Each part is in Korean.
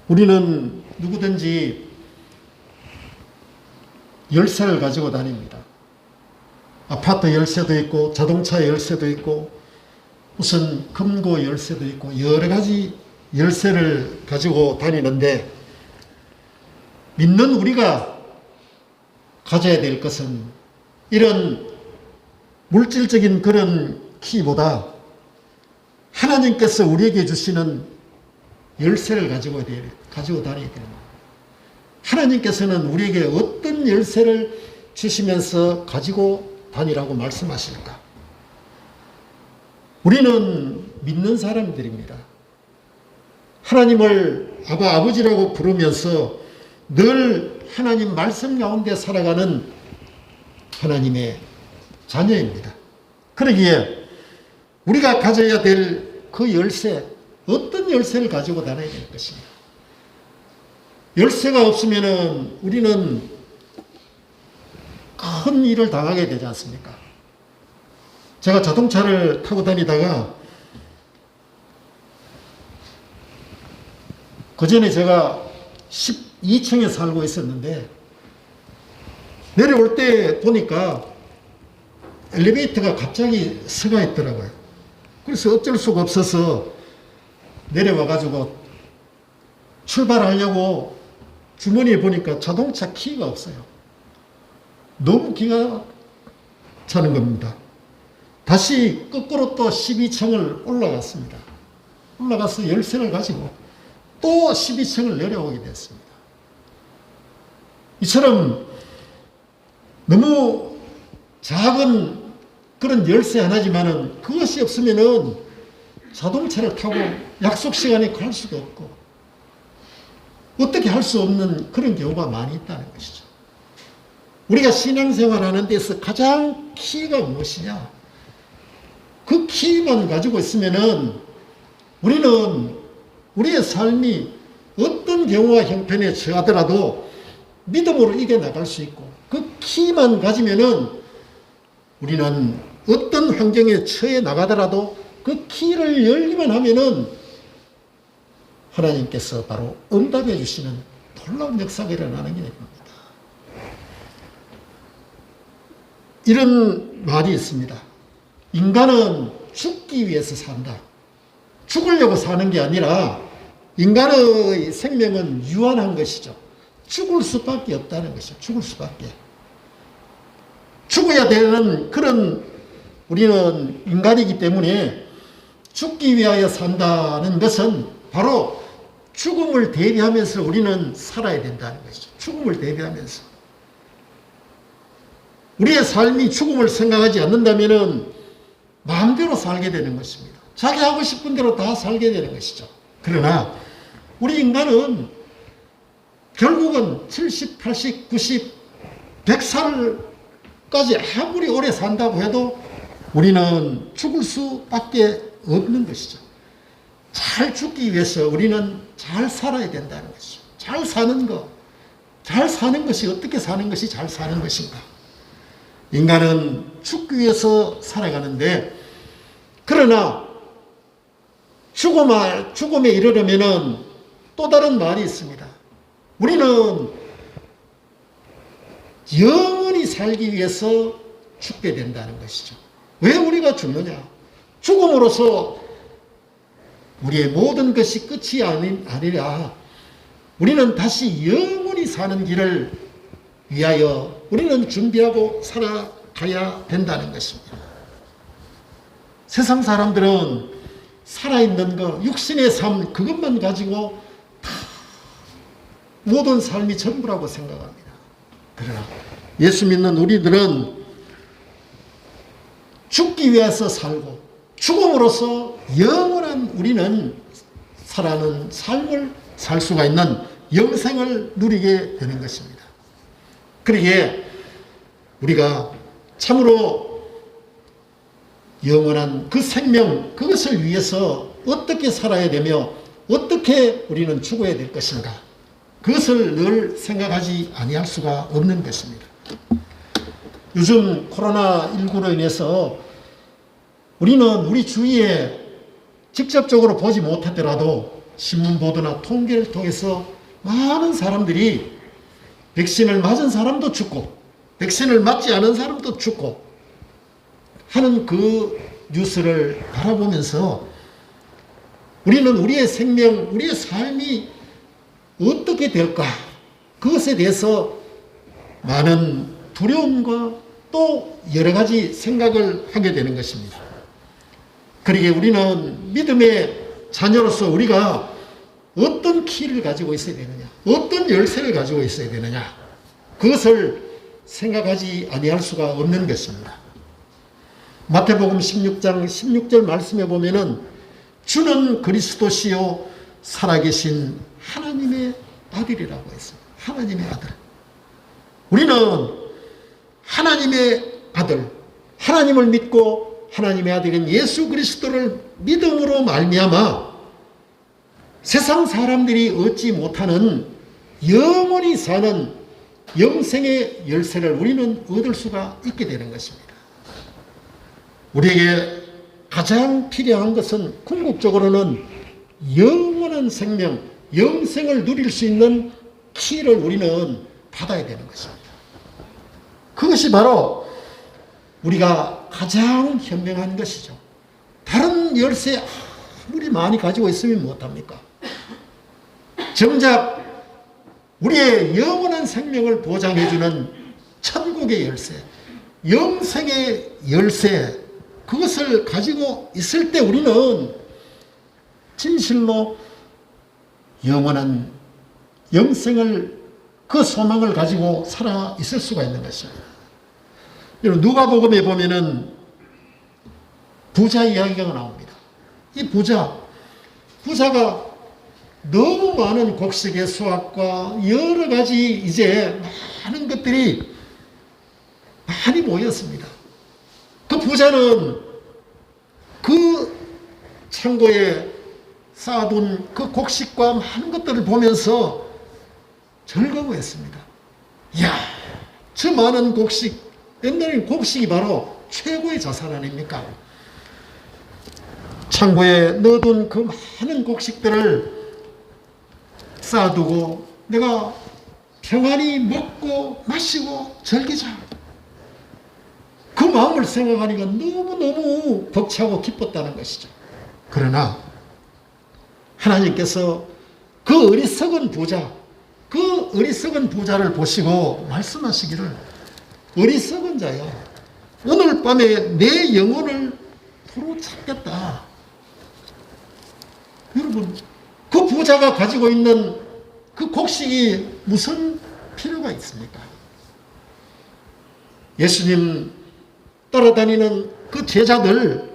우리는 누구든지 열쇠를 가지고 다닙니다. 아파트 열쇠도 있고 자동차 열쇠도 있고 무슨 금고 열쇠도 있고 여러 가지 열쇠를 가지고 다니는데, 믿는 우리가 가져야 될 것은 이런 물질적인 그런 키보다 하나님께서 우리에게 주시는 열쇠를 가지고 다녀야 됩니다. 하나님께서는 우리에게 어떤 열쇠를 주시면서 가지고 다니라고 말씀하실까? 우리는 믿는 사람들입니다. 하나님을 아버지라고 부르면서 늘 하나님 말씀 가운데 살아가는 하나님의 자녀입니다. 그러기에 우리가 가져야 될 그 열쇠, 어떤 열쇠를 가지고 다녀야 될 것입니다. 열쇠가 없으면 우리는 큰 일을 당하게 되지 않습니까? 제가 자동차를 타고 다니다가 그전에 제가 12층에 살고 있었는데 내려올 때 보니까 엘리베이터가 갑자기 서가 있더라고요. 그래서 어쩔 수가 없어서 내려와가지고 출발하려고 주머니에 보니까 자동차 키가 없어요. 너무 기가 차는 겁니다. 다시 거꾸로 또 12층을 올라갔습니다. 올라가서 열쇠를 가지고 또 12층을 내려오게 됐습니다. 이처럼 너무 작은 그런 열쇠 하나지만은 그것이 없으면은 자동차를 타고 약속 시간에 갈 수도 없고 어떻게 할 수 없는 그런 경우가 많이 있다는 것이죠. 우리가 신앙생활 하는 데서 가장 키가 무엇이냐? 그 키만 가지고 있으면은 우리는 우리의 삶이 어떤 경우와 형편에 처하더라도 믿음으로 이겨나갈 수 있고, 그 키만 가지면은 우리는 어떤 환경에 처해 나가더라도 그 키를 열기만 하면은 하나님께서 바로 응답해 주시는 놀라운 역사가 일어나는 게 됩니다. 이런 말이 있습니다. 인간은 죽기 위해서 산다. 죽으려고 사는 게 아니라 인간의 생명은 유한한 것이죠. 죽을 수밖에 없다는 것이죠. 죽을 수밖에. 죽어야 되는 그런 우리는 인간이기 때문에 죽기 위하여 산다는 것은 바로 죽음을 대비하면서 우리는 살아야 된다는 것이죠. 죽음을 대비하면서. 우리의 삶이 죽음을 생각하지 않는다면 마음대로 살게 되는 것입니다. 자기 하고 싶은 대로 다 살게 되는 것이죠. 그러나 우리 인간은 결국은 70, 80, 90, 100살까지 아무리 오래 산다고 해도 우리는 죽을 수밖에 없는 것이죠. 잘 죽기 위해서 우리는 잘 살아야 된다는 것이죠. 잘 사는 것. 잘 사는 것이 어떻게 사는 것이 잘 사는 것인가? 인간은 죽기 위해서 살아가는데, 그러나 죽음에 이르려면 또 다른 말이 있습니다. 우리는 영원히 살기 위해서 죽게 된다는 것이죠. 왜 우리가 죽느냐? 죽음으로써 우리의 모든 것이 끝이 아니라 우리는 다시 영원히 사는 길을 위하여 우리는 준비하고 살아가야 된다는 것입니다. 세상 사람들은 살아있는 것, 육신의 삶, 그것만 가지고 다 모든 삶이 전부라고 생각합니다. 그러나 예수 믿는 우리들은 죽기 위해서 살고 죽음으로써 영원한 우리는 살아가는 삶을 살 수가 있는 영생을 누리게 되는 것입니다. 그러기에 우리가 참으로 영원한 그 생명, 그것을 위해서 어떻게 살아야 되며 어떻게 우리는 죽어야 될 것인가, 그것을 늘 생각하지 아니할 수가 없는 것입니다. 요즘 코로나19로 인해서 우리는 우리 주위에 직접적으로 보지 못하더라도 신문 보도나 통계를 통해서 많은 사람들이 백신을 맞은 사람도 죽고 백신을 맞지 않은 사람도 죽고 하는 그 뉴스를 바라보면서 우리는 우리의 생명, 우리의 삶이 어떻게 될까? 그것에 대해서 많은 두려움과 또 여러 가지 생각을 하게 되는 것입니다. 그러기에 우리는 믿음의 자녀로서 우리가 어떤 키를 가지고 있어야 되느냐, 어떤 열쇠를 가지고 있어야 되느냐, 그것을 생각하지 아니할 수가 없는 것입니다. 마태복음 16장 16절 말씀에 보면은 주는 그리스도시요 살아계신 하나님의 아들이라고 했습니다. 하나님의 아들. 우리는 하나님의 아들, 하나님을 믿고 하나님의 아들인 예수 그리스도를 믿음으로 말미암아 세상 사람들이 얻지 못하는 영원히 사는 영생의 열쇠를 우리는 얻을 수가 있게 되는 것입니다. 우리에게 가장 필요한 것은 궁극적으로는 영원한 생명, 영생을 누릴 수 있는 키를 우리는 받아야 되는 것입니다. 그것이 바로 우리가 가장 현명한 것이죠. 다른 열쇠 아무리 많이 가지고 있으면 못합니까? 정작 우리의 영원한 생명을 보장해주는 천국의 열쇠, 영생의 열쇠, 그것을 가지고 있을 때 우리는 진실로 영원한 영생을, 그 소망을 가지고 살아 있을 수가 있는 것입니다. 여러분, 누가복음에 보면은 부자 이야기가 나옵니다. 이 부자가 너무 많은 곡식의 수확과 여러 가지 이제 많은 것들이 많이 모였습니다. 그 부자는 그 창고에 쌓아둔 그 곡식과 많은 것들을 보면서 즐거워했습니다. 이야, 저 많은 곡식, 옛날에는 곡식이 바로 최고의 자산 아닙니까? 창고에 넣어둔 그 많은 곡식들을 쌓아두고 내가 평안히 먹고 마시고 즐기자. 그 마음을 생각하니까 너무너무 벅차고 기뻤다는 것이죠. 그러나 하나님께서 그 어리석은 부자를 보시고 말씀하시기를, 어리석은 자야, 오늘 밤에 내 영혼을 도로 찾겠다. 여러분, 그 부자가 가지고 있는 그 곡식이 무슨 필요가 있습니까? 예수님 따라다니는 그 제자들은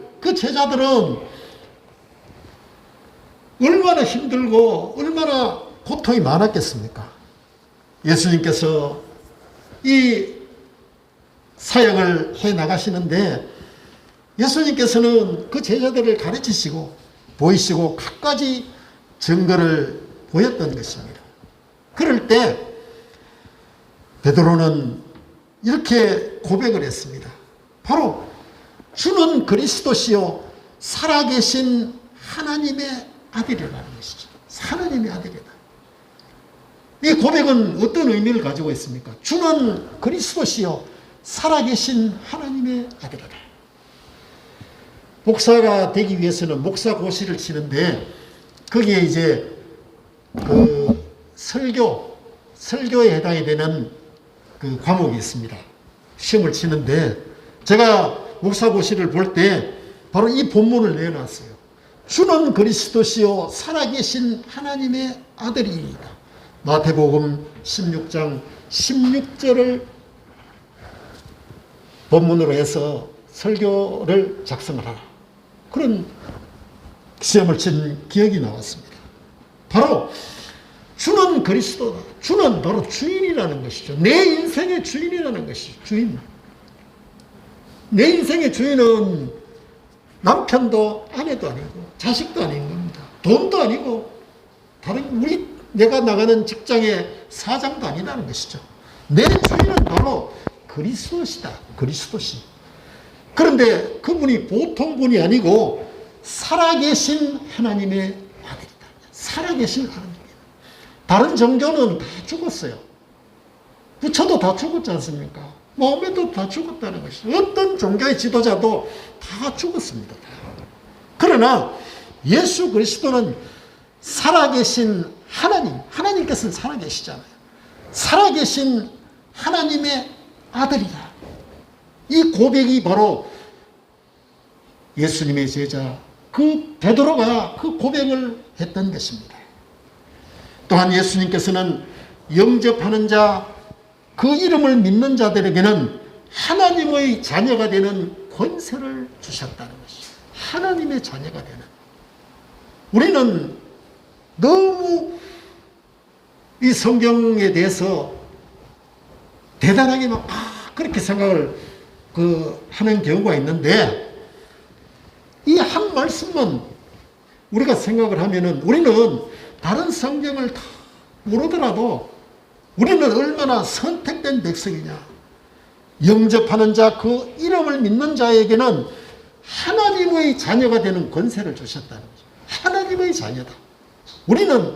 얼마나 힘들고 얼마나 고통이 많았겠습니까? 예수님께서 이 사역을 해 나가시는데 예수님께서는 그 제자들을 가르치시고 보이시고 갖가지 증거를 보였던 것입니다. 그럴 때 베드로는 이렇게 고백을 했습니다. 바로 주는 그리스도시요 살아계신 하나님의 아들이라는 것이죠. 하나님의 아들이다. 이 고백은 어떤 의미를 가지고 있습니까? 주는 그리스도시요 살아계신 하나님의 아들이다. 목사가 되기 위해서는 목사고시를 치는데 거기에 이제 그 설교에 해당이 되는 그 과목이 있습니다. 시험을 치는데 제가 목사고시를 볼 때 바로 이 본문을 내놨어요. 주는 그리스도시요 살아계신 하나님의 아들이다. 마태복음 16장 16절을 본문으로 해서 설교를 작성을 하라. 그런 시험을 친 기억이 나왔습니다. 바로 주는 그리스도다. 주는 바로 주인이라는 것이죠. 내 인생의 주인이라는 것이죠. 주인. 내 인생의 주인은 남편도 아내도 아니고 자식도 아닌 겁니다. 돈도 아니고 다른 내가 나가는 직장의 사장도 아니라는 것이죠. 내 주인은 바로 그리스도시다. 그리스도시. 그런데 그분이 보통 분이 아니고 살아계신 하나님의 아들이다. 살아계신 하나님이에요. 다른 종교는 다 죽었어요. 부처도 다 죽었지 않습니까? 모하메드도 다 죽었다는 것이죠. 어떤 종교의 지도자도 다 죽었습니다. 그러나 예수 그리스도는 살아계신 하나님, 하나님께서는 살아계시잖아요. 살아계신 하나님의 아들이다. 이 고백이 바로 예수님의 제자 그 베드로가 그 고백을 했던 것입니다. 또한 예수님께서는 영접하는 자, 그 이름을 믿는 자들에게는 하나님의 자녀가 되는 권세를 주셨다는 것이죠. 하나님의 자녀가 되는. 우리는 너무 이 성경에 대해서 대단하게 막 그렇게 생각을 하는 경우가 있는데, 이 한 말씀만 우리가 생각을 하면은 우리는 다른 성경을 다 모르더라도 우리는 얼마나 선택된 백성이냐. 영접하는 자, 그 이름을 믿는 자에게는 하나님의 자녀가 되는 권세를 주셨다는 거죠. 하나님의 자녀다. 우리는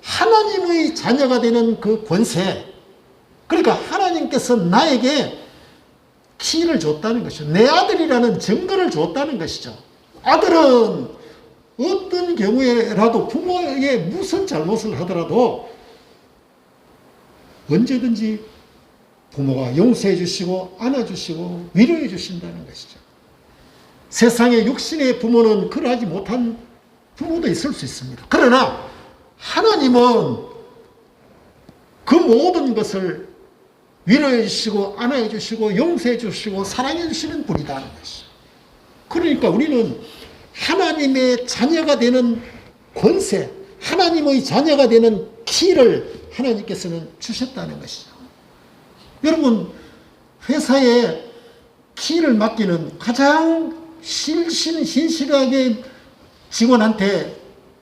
하나님의 자녀가 되는 그 권세, 그러니까 하나님께서 나에게 키를 줬다는 것이죠. 내 아들이라는 증거를 줬다는 것이죠. 아들은 어떤 경우에라도 부모의 무슨 잘못을 하더라도 언제든지 부모가 용서해 주시고 안아주시고 위로해 주신다는 것이죠. 세상에 육신의 부모는 그러하지 못한 부모도 있을 수 있습니다. 그러나 하나님은 그 모든 것을 위로해 주시고 안아해 주시고 용서해 주시고 사랑해 주시는 분이라는 것이죠. 그러니까 우리는 하나님의 자녀가 되는 권세, 하나님의 자녀가 되는 키를 하나님께서는 주셨다는 것이죠. 여러분, 회사에 키를 맡기는 가장 신실하게 직원한테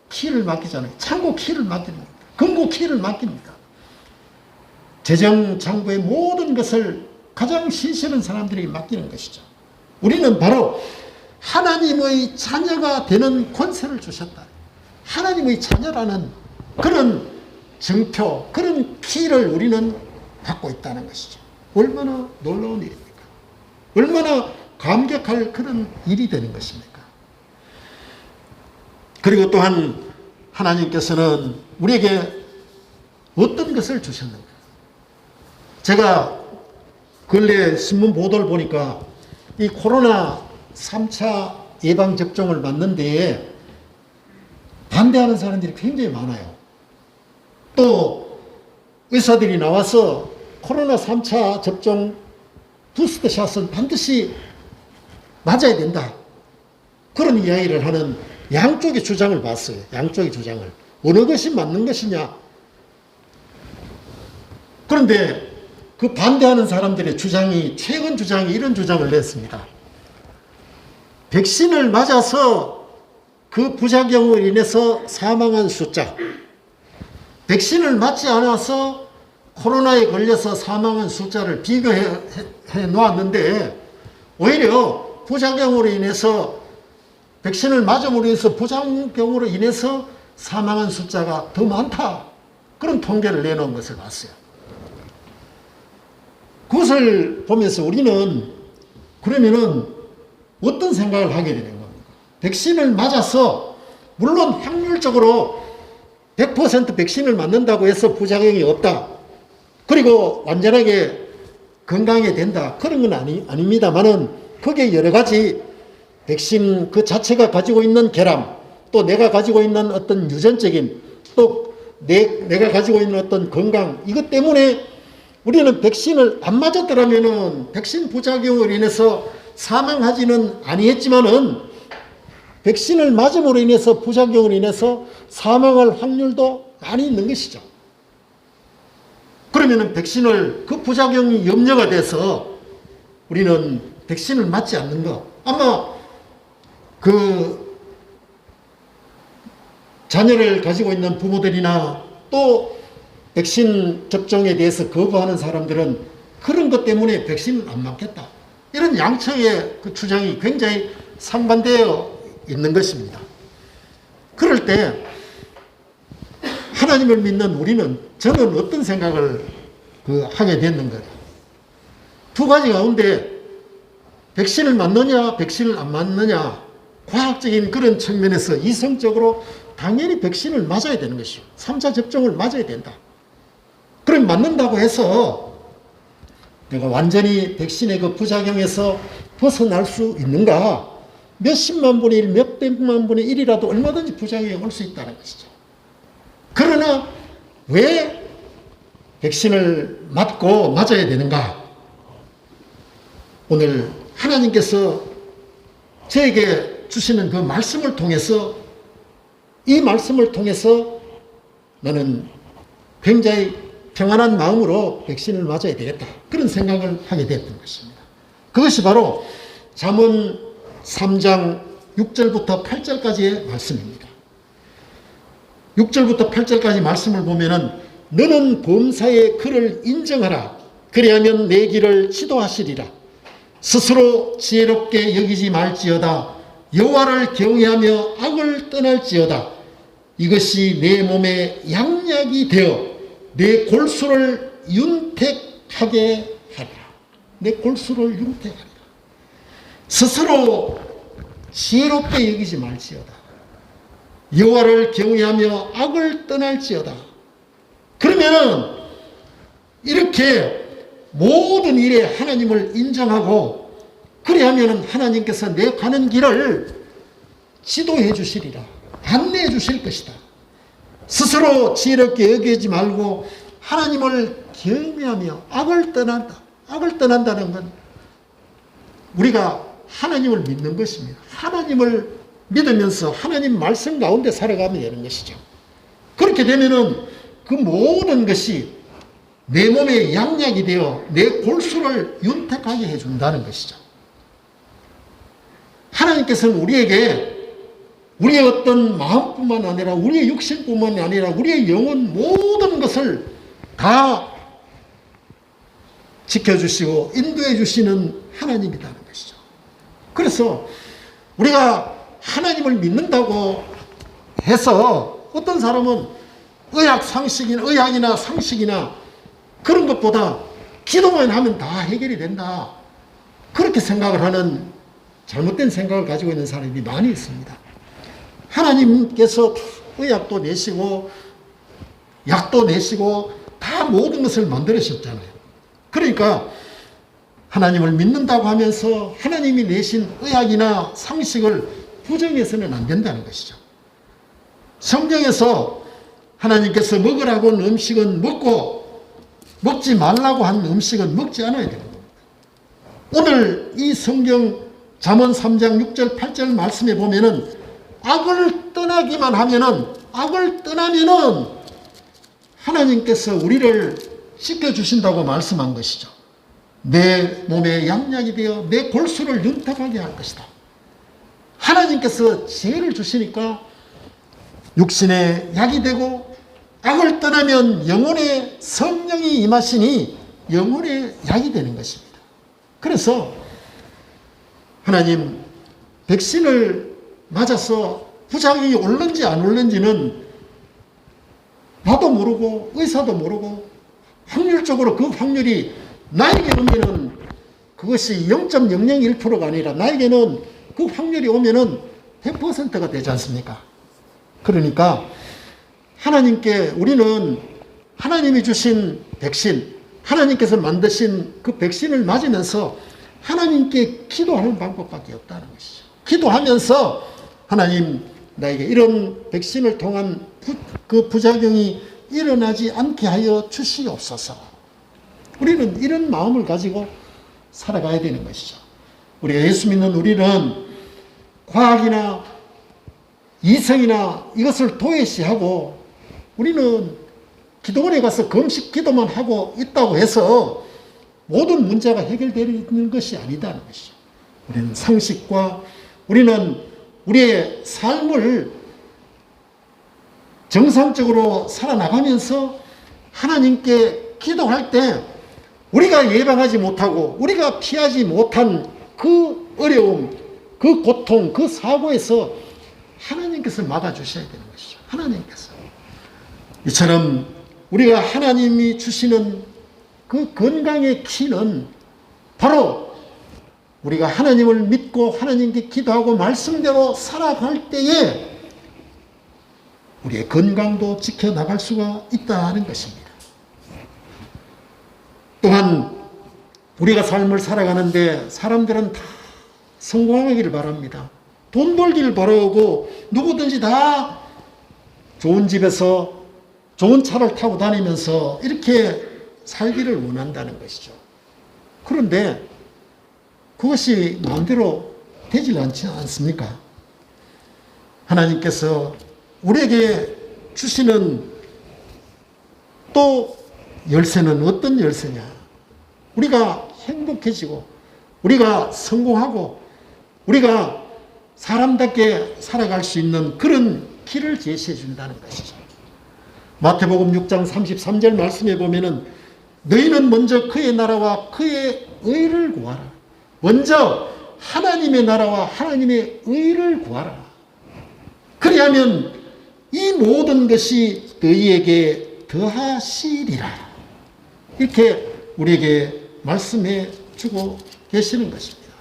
키를 맡기잖아요. 창고 키를 맡깁니다. 금고 키를 맡깁니다. 재정장부의 모든 것을 가장 신실한 사람들에게 맡기는 것이죠. 우리는 바로 하나님의 자녀가 되는 권세를 주셨다. 하나님의 자녀라는 그런 증표, 그런 키를 우리는 갖고 있다는 것이죠. 얼마나 놀라운 일입니까? 얼마나 감격할 그런 일이 되는 것입니까? 그리고 또한 하나님께서는 우리에게 어떤 것을 주셨는가? 제가 근래 신문 보도를 보니까 이 코로나 3차 예방접종을 맞는 데에 반대하는 사람들이 굉장히 많아요. 또 의사들이 나와서 코로나 3차 접종 부스터 샷은 반드시 맞아야 된다. 그런 이야기를 하는 양쪽의 주장을 봤어요. 양쪽의 주장을. 어느 것이 맞는 것이냐. 그런데 그 반대하는 사람들의 주장이, 최근 주장이 이런 주장을 냈습니다. 백신을 맞아서 그 부작용으로 인해서 사망한 숫자, 백신을 맞지 않아서 코로나에 걸려서 사망한 숫자를 비교해 놓았는데, 오히려 부작용으로 인해서, 백신을 맞음으로 인해서 부작용으로 인해서 사망한 숫자가 더 많다. 그런 통계를 내놓은 것을 봤어요. 그것을 보면서 우리는 그러면은 어떤 생각을 하게 되는 겁니까? 백신을 맞아서 물론 확률적으로 100% 백신을 맞는다고 해서 부작용이 없다. 그리고 완전하게 건강하게 된다. 그런 건 아닙니다만은 거기에 여러 가지 백신 그 자체가 가지고 있는 결함, 또 내가 가지고 있는 어떤 유전적인, 또 내가 가지고 있는 어떤 건강, 이것 때문에 우리는 백신을 안 맞았더라면은 백신 부작용으로 인해서 사망하지는 아니했지만은 백신을 맞음으로 인해서 부작용으로 인해서 사망할 확률도 많이 있는 것이죠. 그러면은 백신을 그 부작용이 염려가 돼서 우리는 백신을 맞지 않는 것. 아마 그 자녀를 가지고 있는 부모들이나 또 백신 접종에 대해서 거부하는 사람들은 그런 것 때문에 백신을 안 맞겠다. 이런 양측의 그 주장이 굉장히 상반되어 있는 것입니다. 그럴 때 하나님을 믿는 우리는 저는 어떤 생각을 하게 됐는가. 두 가지 가운데 백신을 맞느냐 백신을 안 맞느냐, 과학적인 그런 측면에서 이성적으로 당연히 백신을 맞아야 되는 것이요. 3차 접종을 맞아야 된다. 그럼 맞는다고 해서 내가 완전히 백신의 그 부작용에서 벗어날 수 있는가? 몇십만 분의 1, 몇백만 분의 1이라도 얼마든지 부작용이 올 수 있다는 것이죠. 그러나 왜 백신을 맞고 맞아야 되는가? 오늘 하나님께서 저에게 주시는 그 말씀을 통해서, 이 말씀을 통해서 나는 굉장히 평안한 마음으로 백신을 맞아야 되겠다, 그런 생각을 하게 되었던 것입니다. 그것이 바로 잠언 3장 6절부터 8절까지의 말씀입니다. 6절부터 8절까지 말씀을 보면은 너는 범사의 그를 인정하라. 그리하면 내 길을 지도하시리라. 스스로 지혜롭게 여기지 말지어다. 여호와를 경외하며 악을 떠날지어다. 이것이 내 몸에 양약이 되어 내 골수를 윤택하게 하리라. 내 골수를 윤택하리라. 스스로 지혜롭게 여기지 말지어다. 여호와를 경외하며 악을 떠날지어다. 그러면은 이렇게 모든 일에 하나님을 인정하고, 그래야면 하나님께서 내 가는 길을 지도해 주시리라, 안내해 주실 것이다. 스스로 지혜롭게 여기지 말고 하나님을 경외하며 악을 떠난다. 악을 떠난다는 건 우리가 하나님을 믿는 것입니다. 하나님을 믿으면서 하나님 말씀 가운데 살아가면 되는 것이죠. 그렇게 되면은 그 모든 것이 내 몸에 양약이 되어 내 골수를 윤택하게 해준다는 것이죠. 하나님께서는 우리에게 우리의 어떤 마음뿐만 아니라 우리의 육신뿐만 아니라 우리의 영혼 모든 것을 다 지켜주시고 인도해 주시는 하나님이라는 것이죠. 그래서 우리가 하나님을 믿는다고 해서 어떤 사람은 의학이나 상식이나 그런 것보다 기도만 하면 다 해결이 된다, 그렇게 생각을 하는 잘못된 생각을 가지고 있는 사람이 많이 있습니다. 하나님께서 의학도 내시고 약도 내시고 다 모든 것을 만들으셨잖아요. 그러니까 하나님을 믿는다고 하면서 하나님이 내신 의학이나 상식을 부정해서는 안 된다는 것이죠. 성경에서 하나님께서 먹으라고 한 음식은 먹고 먹지 말라고 한 음식은 먹지 않아야 되는 겁니다. 오늘 이 성경 잠언 3장 6절 8절 말씀에 보면은 악을 떠나기만 하면은, 악을 떠나면은 하나님께서 우리를 씻겨주신다고 말씀한 것이죠. 내 몸에 양약이 되어 내 골수를 윤택하게 할 것이다. 하나님께서 지혜를 주시니까 육신에 약이 되고, 악을 떠나면 영혼에 성령이 임하시니 영혼에 약이 되는 것입니다. 그래서 하나님, 백신을 맞아서 부작용이 올는지 안 올는지는 나도 모르고 의사도 모르고, 확률적으로 그 확률이 나에게 오면은 그것이 0.001%가 아니라 나에게는 그 확률이 오면은 100%가 되지 않습니까? 그러니까 하나님께 우리는 하나님이 주신 백신, 하나님께서 만드신 그 백신을 맞으면서 하나님께 기도하는 방법밖에 없다는 것이죠. 기도하면서 하나님, 나에게 이런 백신을 통한 그 부작용이 일어나지 않게 하여 주시옵소서. 우리는 이런 마음을 가지고 살아가야 되는 것이죠. 우리가 예수 믿는 우리는 과학이나 이성이나 이것을 도외시하고, 우리는 기도원에 가서 금식 기도만 하고 있다고 해서 모든 문제가 해결되는 것이 아니다는 것이죠. 우리는 상식과 우리는 우리의 삶을 정상적으로 살아나가면서 하나님께 기도할 때 우리가 예방하지 못하고 우리가 피하지 못한 그 어려움, 그 고통, 그 사고에서 하나님께서 막아주셔야 되는 것이죠. 하나님께서. 이처럼 우리가 하나님이 주시는 그 건강의 키는 바로 우리가 하나님을 믿고 하나님께 기도하고 말씀대로 살아갈 때에 우리의 건강도 지켜나갈 수가 있다는 것입니다. 또한 우리가 삶을 살아가는데 사람들은 다 성공하기를 바랍니다. 돈 벌기를 바라고 누구든지 다 좋은 집에서 좋은 차를 타고 다니면서 이렇게 살기를 원한다는 것이죠. 그런데 그것이 마음대로 되질 않지 않습니까? 하나님께서 우리에게 주시는 또 열쇠는 어떤 열쇠냐? 우리가 행복해지고 우리가 성공하고 우리가 사람답게 살아갈 수 있는 그런 길을 제시해 준다는 것이죠. 마태복음 6장 33절 말씀에 보면은 너희는 먼저 그의 나라와 그의 의를 구하라. 먼저 하나님의 나라와 하나님의 의를 구하라. 그리하면 이 모든 것이 너희에게 더하시리라. 이렇게 우리에게 말씀해 주고 계시는 것입니다.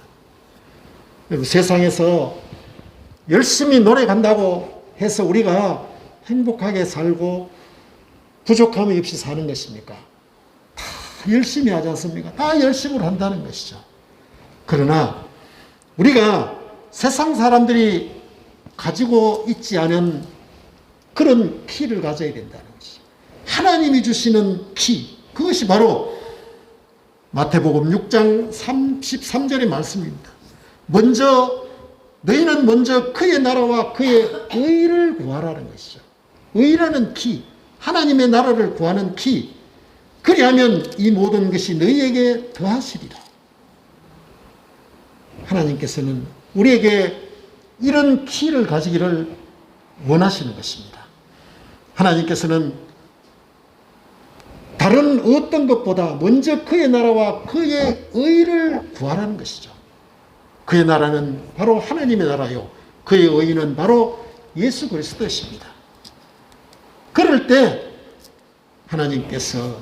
여러분, 세상에서 열심히 노력한다고 해서 우리가 행복하게 살고 부족함이 없이 사는 것입니까? 다 열심히 하지 않습니까? 다 열심을 한다는 것이죠. 그러나 우리가 세상 사람들이 가지고 있지 않은 그런 키를 가져야 된다는 것이죠. 하나님이 주시는 키, 그것이 바로 마태복음 6장 33절의 말씀입니다. 너희는 먼저 그의 나라와 그의 의를 구하라는 것이죠. 의라는 키, 하나님의 나라를 구하는 키, 그리하면 이 모든 것이 너희에게 더하시리라. 하나님께서는 우리에게 이런 키를 가지기를 원하시는 것입니다. 하나님께서는 다른 어떤 것보다 먼저 그의 나라와 그의 의를 구하라는 것이죠. 그의 나라는 바로 하나님의 나라요, 그의 의는 바로 예수 그리스도십니다. 그럴 때 하나님께서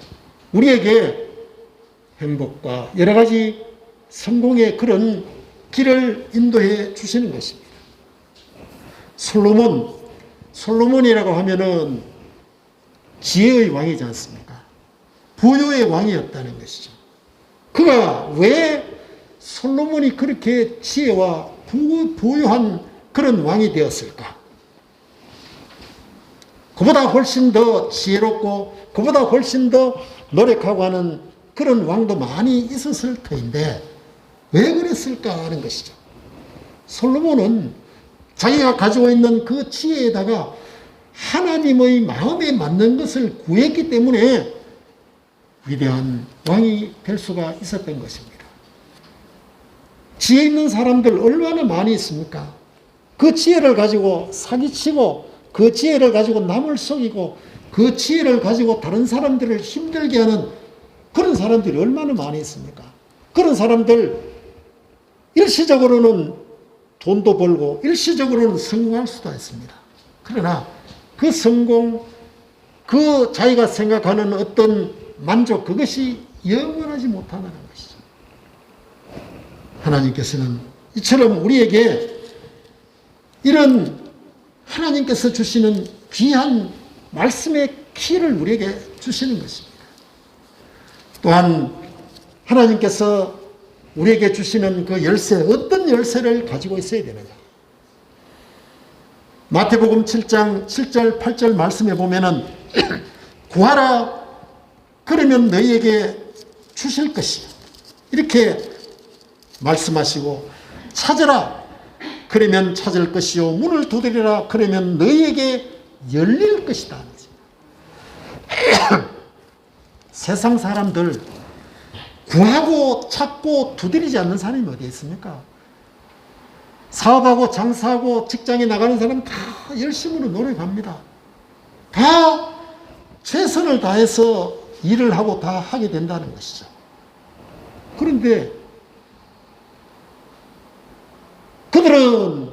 우리에게 행복과 여러 가지 성공의 그런 길을 인도해 주시는 것입니다. 솔로몬이라고 하면은 지혜의 왕이지 않습니까? 부요의 왕이었다는 것이죠. 그가 왜 솔로몬이 그렇게 지혜와 부유한 그런 왕이 되었을까? 그보다 훨씬 더 지혜롭고 그보다 훨씬 더 노력하고 하는 그런 왕도 많이 있었을 터인데 왜 그랬을까 하는 것이죠. 솔로몬은 자기가 가지고 있는 그 지혜에다가 하나님의 마음에 맞는 것을 구했기 때문에 위대한 왕이 될 수가 있었던 것입니다. 지혜 있는 사람들 얼마나 많이 있습니까? 그 지혜를 가지고 사기치고 그 지혜를 가지고 남을 속이고 그 지혜를 가지고 다른 사람들을 힘들게 하는 그런 사람들이 얼마나 많이 있습니까? 그런 사람들 일시적으로는 돈도 벌고 일시적으로는 성공할 수도 있습니다. 그러나 그 성공, 그 자기가 생각하는 어떤 만족, 그것이 영원하지 못하다는 것이죠. 하나님께서는 이처럼 우리에게 이런 하나님께서 주시는 귀한 말씀의 키를 우리에게 주시는 것입니다. 또한 하나님께서 우리에게 주시는 그 열쇠, 어떤 열쇠를 가지고 있어야 되느냐. 마태복음 7장 7절 8절 말씀에 보면은 구하라 그러면 너희에게 주실 것이요, 이렇게 말씀하시고, 찾으라 그러면 찾을 것이요, 문을 두드리라 그러면 너희에게 열릴 것이다. 세상 사람들 구하고 찾고 두드리지 않는 사람이 어디 있습니까? 사업하고 장사하고 직장에 나가는 사람 다 열심으로 노력합니다. 다 최선을 다해서 일을 하고 다 하게 된다는 것이죠. 그런데 그들은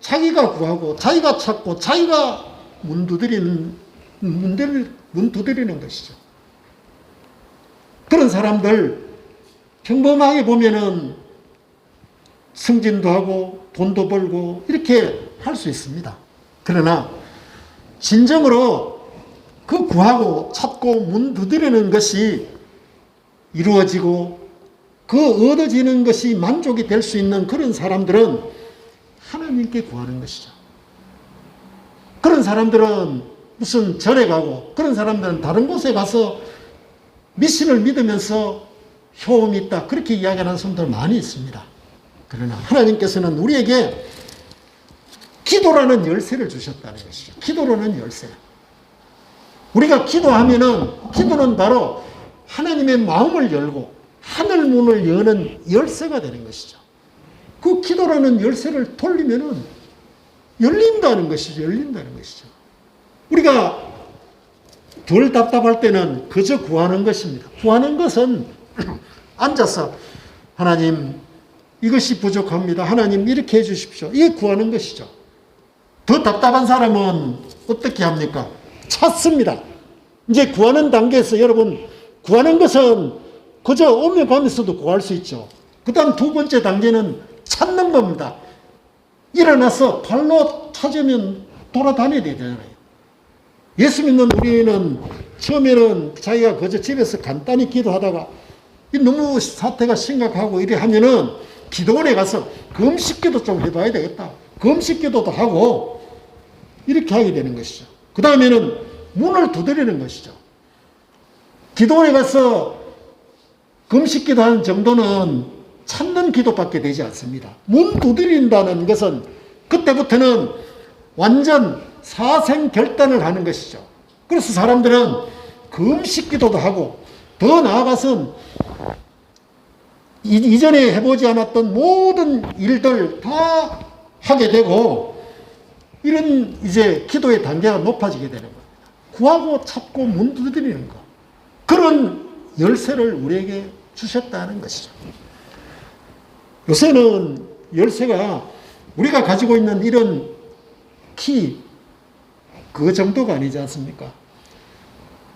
자기가 구하고 자기가 찾고 자기가 문 두드리는 문 두드리는 것이죠. 그런 사람들 평범하게 보면은 승진도 하고 돈도 벌고 이렇게 할 수 있습니다. 그러나 진정으로 그 구하고 찾고 문 두드리는 것이 이루어지고 그 얻어지는 것이 만족이 될 수 있는 그런 사람들은 하나님께 구하는 것이죠. 그런 사람들은 무슨 절에 가고 그런 사람들은 다른 곳에 가서 미신을 믿으면서 효험이 있다 그렇게 이야기하는 사람들 많이 있습니다. 그러나 하나님께서는 우리에게 기도라는 열쇠를 주셨다는 것이죠. 기도라는 열쇠. 우리가 기도하면은 기도는 바로 하나님의 마음을 열고 하늘 문을 여는 열쇠가 되는 것이죠. 그 기도라는 열쇠를 돌리면은 열린다는 것이죠. 열린다는 것이죠. 우리가 덜 답답할 때는 그저 구하는 것입니다. 구하는 것은 앉아서 하나님 이것이 부족합니다. 하나님 이렇게 해 주십시오. 이게 구하는 것이죠. 더 답답한 사람은 어떻게 합니까? 찾습니다. 이제 구하는 단계에서 여러분 구하는 것은 그저 오며 가면서도 구할 수 있죠. 그 다음 두 번째 단계는 찾는 겁니다. 일어나서 발로 찾으면 돌아다녀야 되잖아요. 예수 믿는 우리는 처음에는 자기가 그저 집에서 간단히 기도하다가 너무 사태가 심각하고 이래 하면은 기도원에 가서 금식기도 좀 해봐야 되겠다. 금식기도도 하고 이렇게 하게 되는 것이죠. 그 다음에는 문을 두드리는 것이죠. 기도원에 가서 금식기도 하는 정도는 찾는 기도밖에 되지 않습니다. 문 두드린다는 것은 그때부터는 완전 사생결단을 하는 것이죠. 그래서 사람들은 금식기도도 하고 더 나아가서는 이전에 해보지 않았던 모든 일들 다 하게 되고 이런 이제 기도의 단계가 높아지게 되는 겁니다. 구하고 찾고 문 두드리는 것. 그런 열쇠를 우리에게 주셨다는 것이죠. 요새는 열쇠가 우리가 가지고 있는 이런 그 정도가 아니지 않습니까?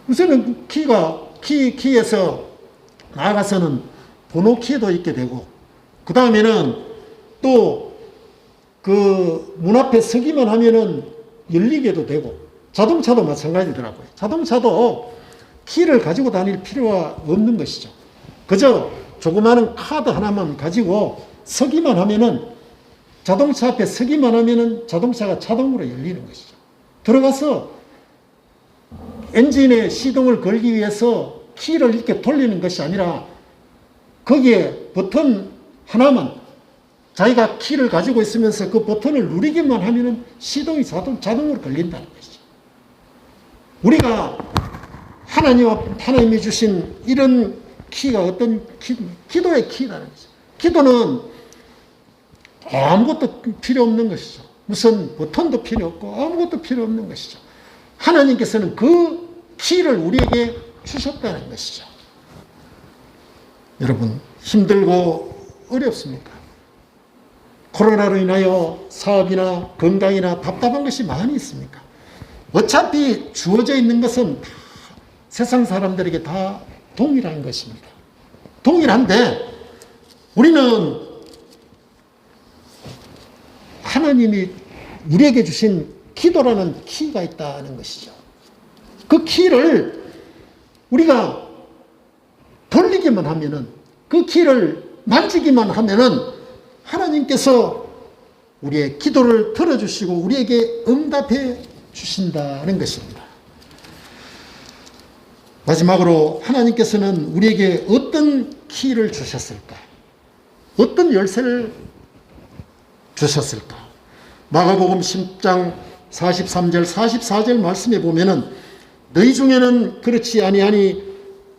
요새는 키에서 나아가서는 번호 키도 있게 되고, 그 다음에는 또 그 문 앞에 서기만 하면은 열리게도 되고, 자동차도 마찬가지더라고요. 자동차도 키를 가지고 다닐 필요가 없는 것이죠. 그저 조그마한 카드 하나만 가지고 서기만 하면은 자동차 앞에 서기만 하면은 자동차가 자동으로 열리는 것이죠. 들어가서 엔진에 시동을 걸기 위해서 키를 이렇게 돌리는 것이 아니라 거기에 버튼 하나만 자기가 키를 가지고 있으면서 그 버튼을 누르기만 하면은 시동이 자동으로 걸린다는 것이죠. 우리가 하나님이 주신 이런 키가 어떤 기도의 키라는 거죠. 기도는 아무것도 필요 없는 것이죠. 무슨 버튼도 필요 없고 아무것도 필요 없는 것이죠. 하나님께서는 그 키를 우리에게 주셨다는 것이죠. 여러분, 힘들고 어렵습니까? 코로나로 인하여 사업이나 건강이나 답답한 것이 많이 있습니까? 어차피 주어져 있는 것은 다 세상 사람들에게 다 동일한 것입니다. 동일한데 우리는 하나님이 우리에게 주신 기도라는 키가 있다는 것이죠. 그 키를 우리가 돌리기만 하면은, 그 키를 만지기만 하면은 하나님께서 우리의 기도를 들어주시고 우리에게 응답해 주신다는 것입니다. 마지막으로 하나님께서는 우리에게 어떤 키를 주셨을까? 어떤 열쇠를 주셨을까? 마가복음 10장 43절 44절 말씀에 보면은 너희 중에는 그렇지 아니하니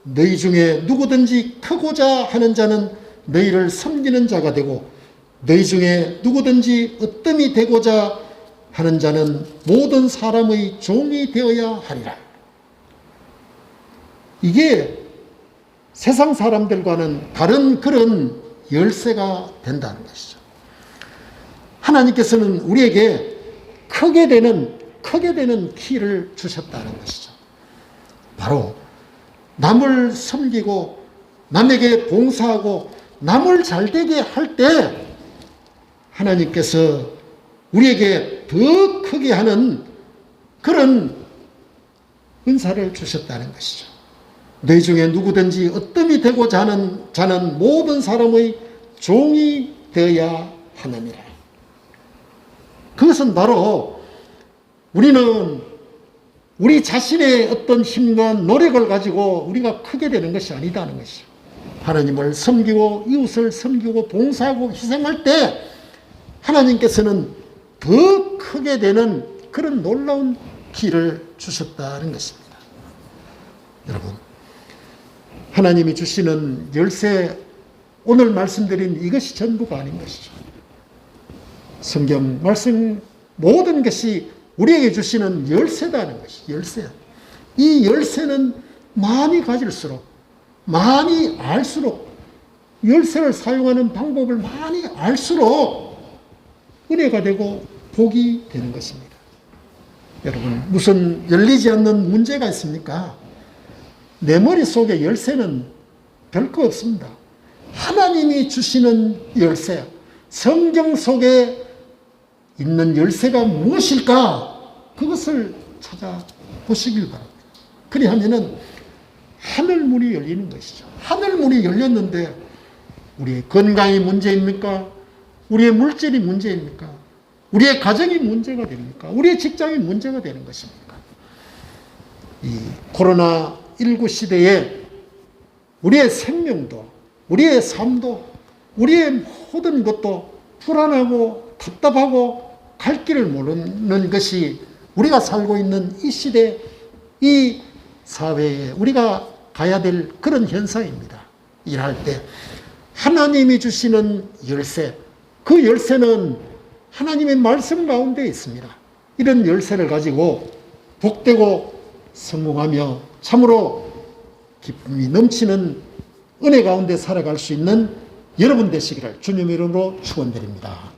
너희 중에 누구든지 크고자 하는 자는 너희를 섬기는 자가 되고 너희 중에 누구든지 으뜸이 되고자 하는 자는 모든 사람의 종이 되어야 하리라. 이게 세상 사람들과는 다른 그런 열쇠가 된다는 것이죠. 하나님께서는 우리에게 크게 되는 크게 되는 키를 주셨다는 것이죠. 바로 남을 섬기고 남에게 봉사하고 남을 잘되게 할 때 하나님께서 우리에게 더 크게 하는 그런 은사를 주셨다는 것이죠. 너희 중에 누구든지 어뜸이 되고자 하는 자는 모든 사람의 종이 되어야 하느니라. 그것은 바로 우리는 우리 자신의 어떤 힘과 노력을 가지고 우리가 크게 되는 것이 아니다는 것이죠. 하나님을 섬기고 이웃을 섬기고 봉사하고 희생할 때 하나님께서는 더 크게 되는 그런 놀라운 길을 주셨다는 것입니다. 여러분, 하나님이 주시는 열쇠, 오늘 말씀드린 이것이 전부가 아닌 것이죠. 성경 말씀 모든 것이 우리에게 주시는 열쇠다는 것이 열쇠야. 이 열쇠는 많이 가질수록, 많이 알수록, 열쇠를 사용하는 방법을 많이 알수록 은혜가 되고 복이 되는 것입니다. 여러분, 무슨 열리지 않는 문제가 있습니까? 내 머릿속에 열쇠는 별거 없습니다. 하나님이 주시는 열쇠, 성경 속에 있는 열쇠가 무엇일까? 그것을 찾아보시길 바랍니다. 그리하면은 하늘문이 열리는 것이죠. 하늘문이 열렸는데 우리의 건강이 문제입니까? 우리의 물질이 문제입니까? 우리의 가정이 문제가 됩니까? 우리의 직장이 문제가 되는 것입니까? 이 코로나19 시대에 우리의 생명도, 우리의 삶도, 우리의 모든 것도 불안하고 답답하고 갈 길을 모르는 것이 우리가 살고 있는 이 시대, 이 사회에 우리가 가야 될 그런 현상입니다. 일할 때 하나님이 주시는 열쇠, 그 열쇠는 하나님의 말씀 가운데 있습니다. 이런 열쇠를 가지고 복되고 성공하며 참으로 기쁨이 넘치는 은혜 가운데 살아갈 수 있는 여러분 되시기를 주님의 이름으로 축원드립니다.